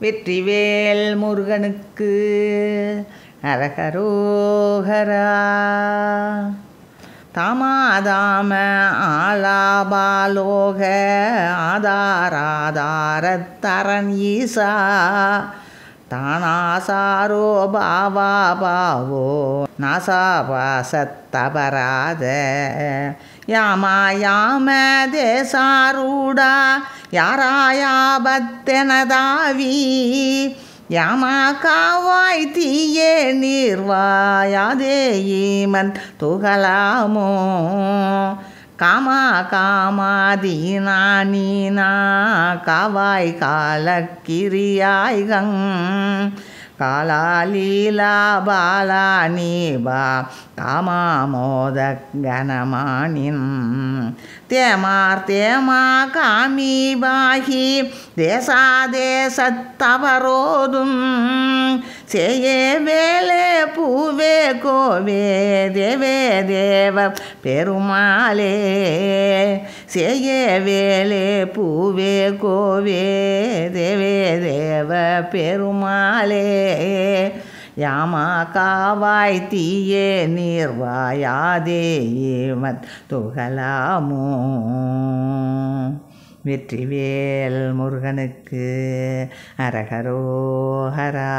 வெற்றிவேல் முருகனுக்கு அரகரோகரா. தாமாதாம ஆலாபாலோக ஆதாராதாரத்தரன் ஈசா தானாசாரோ பாவா பாவோ நாசாபாசத்தபராத யாமா யாம தேசாரூடா யாராயாபத்தெனதாவி யாமா காவாய் தீயே நீர்வாயாதே ஈமன் துகலாமோ காமா காமாதீனா நீனா காவாய் காலக்கிரியாய்கங் காலாலீலா பாலா நீபா காமாமோத கனமானின் தேமார் தேமா காமிபாகி தேசாதேசத்தவரோதும் சேயே வேலே பூவே கோவே தேவே தேவ பெருமாளே சேயே வேலே பூவே கோவே தேவே தேவ பெருமாளே யாமா காவாய் தீயே நீர்வாயாதே மத் துகலாமோ. வெற்றிவேல் முருகனுக்கு அரகரோகரா.